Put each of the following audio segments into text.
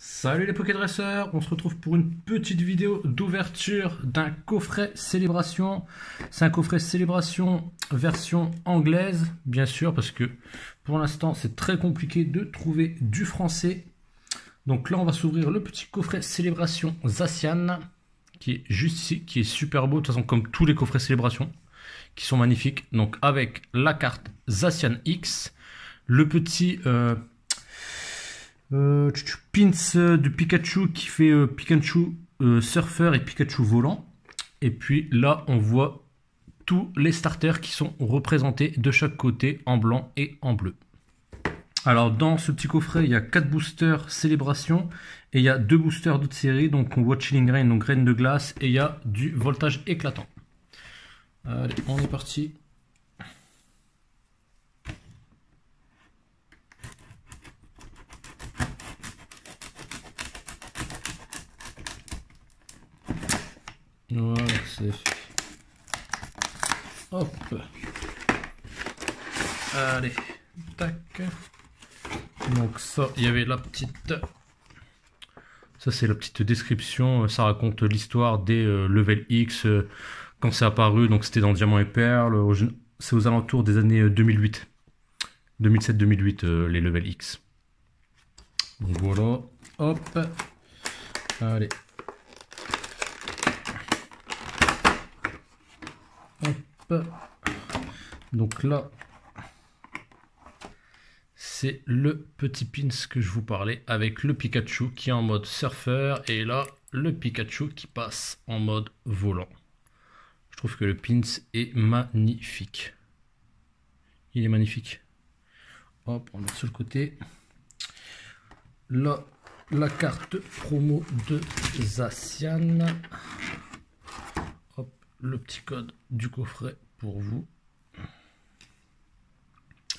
Salut les Pokédresseurs, on se retrouve pour une petite vidéo d'ouverture d'un coffret Célébration. C'est un coffret Célébration version anglaise, bien sûr, parce que pour l'instant c'est très compliqué de trouver du français. Donc là on va s'ouvrir le petit coffret Célébration Zacian, qui est juste ici, qui est super beau, de toute façon comme tous les coffrets Célébration, qui sont magnifiques. Donc avec la carte Zacian X, le petit... pins de Pikachu qui fait Pikachu surfeur et Pikachu volant. Et puis là on voit tous les starters qui sont représentés de chaque côté en blanc et en bleu. Alors dans ce petit coffret il y a 4 boosters Célébration et il y a 2 boosters d'autres séries. Donc on voit Chilling Reign, donc graine de glace, et il y a du voltage éclatant. Allez, on est parti. Voilà, c'est fait. Hop. Allez, tac. Donc ça, il y avait la petite... Ça, c'est la petite description. Ça raconte l'histoire des level X quand c'est apparu. Donc c'était dans Diamant et Perle. C'est aux alentours des années 2008. 2007-2008, les level X. Donc voilà. Hop. Allez. Hop. Donc là, c'est le petit pins que je vous parlais avec le Pikachu qui est en mode surfeur et là, le Pikachu qui passe en mode volant. Je trouve que le pins est magnifique. Il est magnifique. Hop, on met sur le côté. Là, la carte promo de Zacian. Hop, le petit code du coffret pour vous.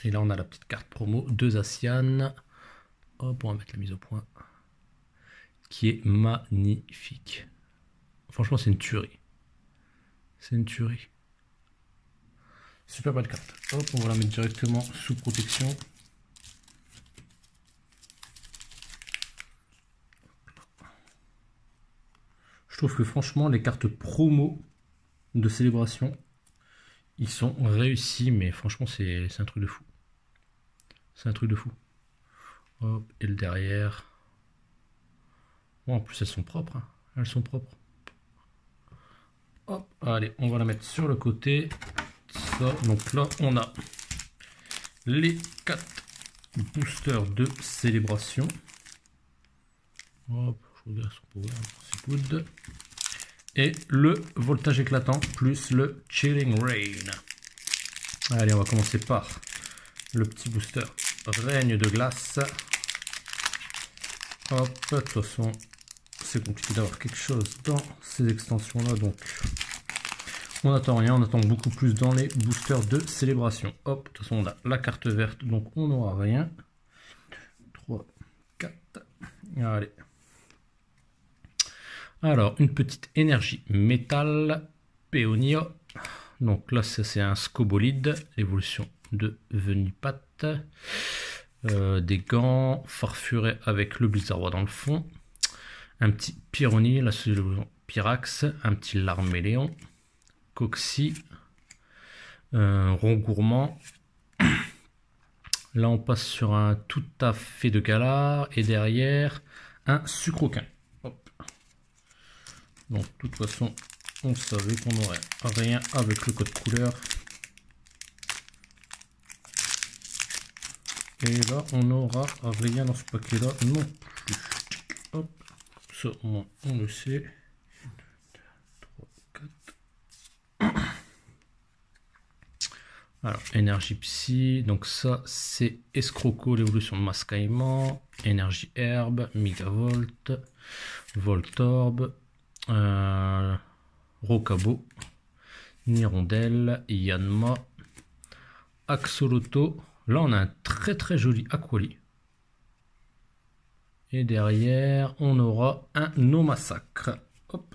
Et là on a la petite carte promo de Zacian. Hop, on va mettre la mise au point. Qui est magnifique. Franchement c'est une tuerie. C'est une tuerie. Super belle carte. Hop, on va la mettre directement sous protection. Je trouve que franchement les cartes promo de Célébration, ils sont réussis, mais franchement c'est un truc de fou. C'est un truc de fou. Hop, et le derrière. Oh, en plus elles sont propres. Hein. Elles sont propres. Hop, allez, on va la mettre sur le côté. Ça, donc là on a les 4 boosters de Célébration. Hop, je regarde son power, c'est good. Et le voltage éclatant plus le Chilling Reign. Allez, on va commencer par le petit booster Règne de glace. Hop, de toute façon, c'est compliqué d'avoir quelque chose dans ces extensions là, donc on n'attend rien, on attend beaucoup plus dans les boosters de Célébration. Hop, de toute façon, on a la carte verte, donc on n'aura rien. 3, 4, allez. Alors, une petite énergie métal, Péonia. Donc là, c'est un Scobolide, l'évolution de Venipat. Des gants, Farfuré avec le Blizzard dans le fond. Un petit Pyroni, là c'est l'évolution Pyrax. Un petit Larméléon. Coxy. Rongourmand. Là, on passe sur un tout à fait de Galar. Et derrière, un Sucroquin. Donc de toute façon on savait qu'on n'aurait rien avec le code couleur. Et là on n'aura rien dans ce paquet là non plus. Hop, ça au moins on le sait. 3, 4. Alors énergie psy, donc ça c'est Escroco, l'évolution de Mascaillement, énergie herbe, Megavolt, Voltorb. Rocabo, Nirondelle, Yanma, Axoloto. Là on a un très joli Aquali. Et derrière on aura un Nomasacre. Hop.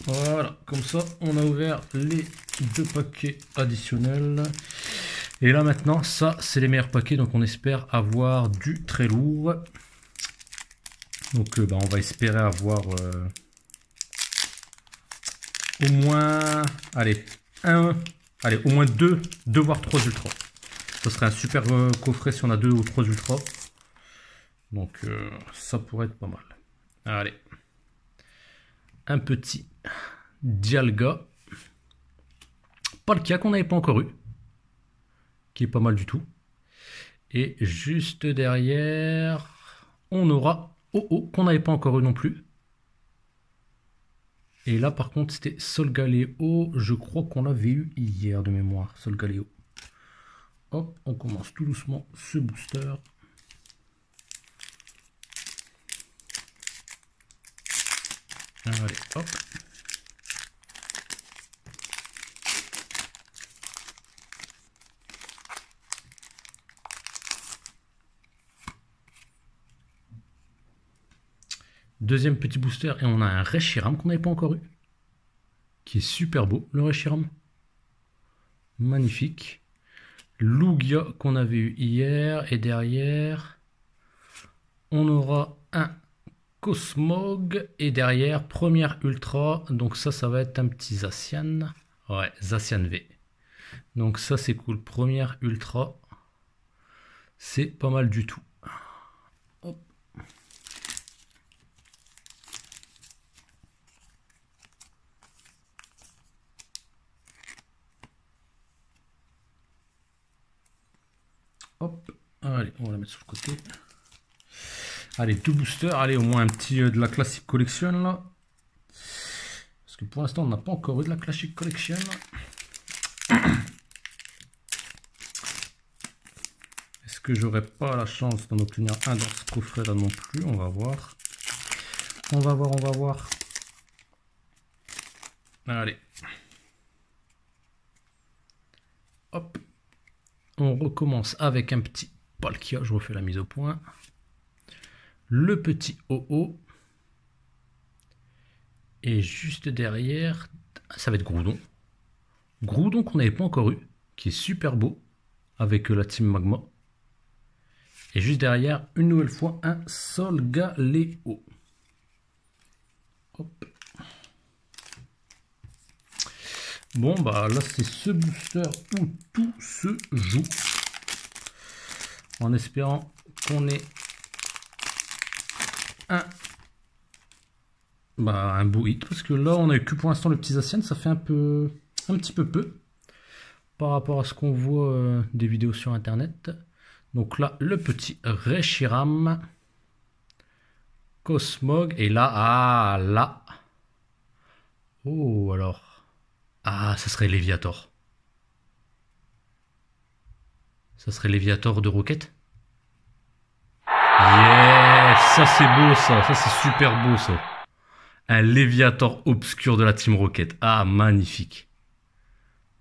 Voilà, comme ça on a ouvert les 2 paquets additionnels. Et là maintenant ça c'est les meilleurs paquets, donc on espère avoir du très lourd. Donc on va espérer avoir au moins, allez, au moins deux voire 3 ultras. Ce serait un super coffret si on a 2 ou 3 ultras. Donc ça pourrait être pas mal. Allez. Un petit Dialga. Palkia qu'on n'avait pas encore eu. Qui est pas mal du tout. Et juste derrière, on aura Oh qu'on n'avait pas encore eu non plus. Et là par contre c'était Solgaleo. Je crois qu'on l'avait eu hier de mémoire. Solgaleo. Hop, on commence tout doucement ce booster. Allez, hop. Deuxième petit booster et on a un Reshiram qu'on n'avait pas encore eu. Qui est super beau, le Reshiram. Magnifique. Lugia qu'on avait eu hier. Et derrière, on aura un Cosmog. Et derrière, première ultra. Donc ça va être un petit Zacian. Ouais, Zacian V. Donc ça, c'est cool. Première ultra. C'est pas mal du tout. Hop. Hop, allez, on va la mettre sur le côté. Allez, 2 boosters. Allez, au moins un petit de la Classic Collection là. Parce que pour l'instant, on n'a pas encore eu de la Classic Collection. Est-ce que j'aurai pas la chance d'en obtenir un dans ce coffret là non plus? On va voir. On va voir. Allez. Hop. On recommence avec un petit Palkia. Je refais la mise au point. Le petit OO. Et juste derrière, ça va être Groudon. Groudon qu'on n'avait pas encore eu, qui est super beau, avec la team Magma. Et juste derrière, une nouvelle fois, un Solgaleo. Hop. Bon, bah là, c'est ce booster où tout se joue. En espérant qu'on ait un beau hit. Parce que là, on a eu que pour l'instant le petit Zacian. Ça fait un petit peu peu par rapport à ce qu'on voit des vidéos sur Internet. Donc là, le petit Reshiram. Cosmog. Et là, là. Oh, alors. Ah, ça serait Léviator. Ça serait Léviator de Rocket. Yes, ça c'est beau ça. Ça c'est super beau ça. Un Léviator obscur de la Team Rocket. Ah, magnifique.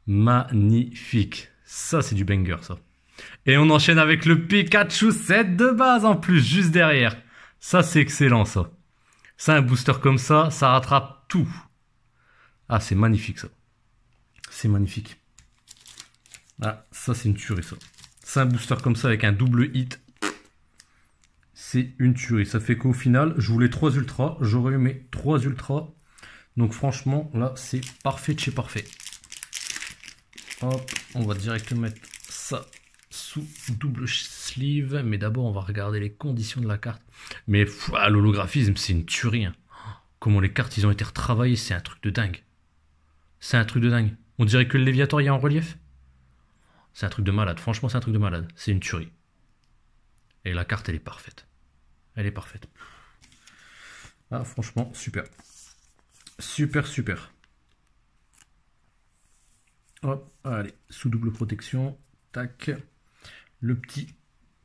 Magnifique. Ça c'est du banger ça. Et on enchaîne avec le Pikachu 7 de base en plus, juste derrière. Ça c'est excellent ça. Ça, un booster comme ça rattrape tout. Ah, c'est magnifique ça. C'est magnifique. Ah, ça c'est une tuerie ça. C'est un booster comme ça avec un double hit. C'est une tuerie. Ça fait qu'au final, je voulais 3 ultras. J'aurais eu mes 3 ultras. Donc franchement, là, c'est parfait de chez parfait. Hop, on va directement mettre ça sous double sleeve. Mais d'abord, on va regarder les conditions de la carte. Mais l'holographisme, c'est une tuerie. Hein. Comment les cartes, ils ont été retravaillées, c'est un truc de dingue. C'est un truc de dingue. On dirait que le Léviator, il y a en relief. C'est un truc de malade. Franchement, c'est un truc de malade. C'est une tuerie. Et la carte, elle est parfaite. Elle est parfaite. Ah, franchement, super. Super, super. Hop, allez, sous double protection. Tac. Le petit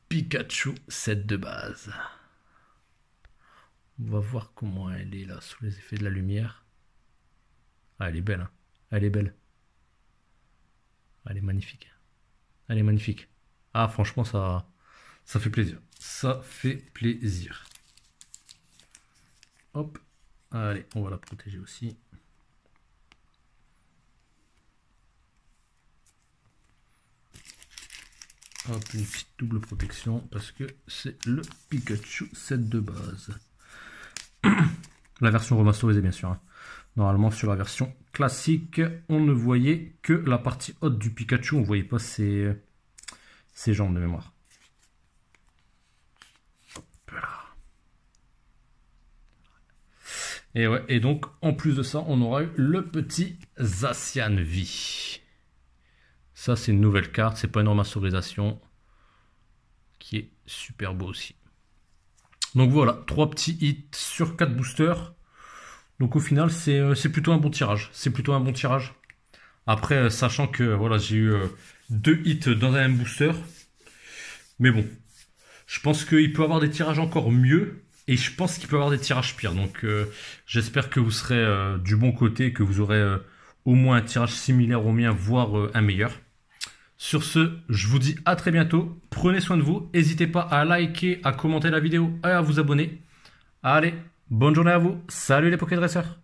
Pikachu 7 de base. On va voir comment elle est là, sous les effets de la lumière. Ah, elle est belle, hein. Elle est belle. Elle est magnifique. Elle est magnifique. Ah, franchement, ça fait plaisir. Ça fait plaisir. Hop. Allez, on va la protéger aussi. Hop, une petite double protection parce que c'est le Pikachu 7 de base. La version remasterisée, bien sûr. Hein. Normalement, sur la version classique, on ne voyait que la partie haute du Pikachu. On ne voyait pas ses jambes de mémoire. Et ouais, et donc, en plus de ça, on aura eu le petit Zacian V. Ça, c'est une nouvelle carte. C'est pas une remasterisation. Qui est super beau aussi. Donc voilà, 3 petits hits sur 4 boosters. Donc au final, c'est plutôt un bon tirage. C'est plutôt un bon tirage. Après, sachant que voilà, j'ai eu 2 hits dans un même booster. Mais bon, je pense qu'il peut y avoir des tirages encore mieux. Et je pense qu'il peut y avoir des tirages pires. Donc j'espère que vous serez du bon côté, que vous aurez au moins un tirage similaire au mien, voire un meilleur. Sur ce, je vous dis à très bientôt. Prenez soin de vous. N'hésitez pas à liker, à commenter la vidéo et à vous abonner. Allez, bonne journée à vous. Salut les Pokédresseurs.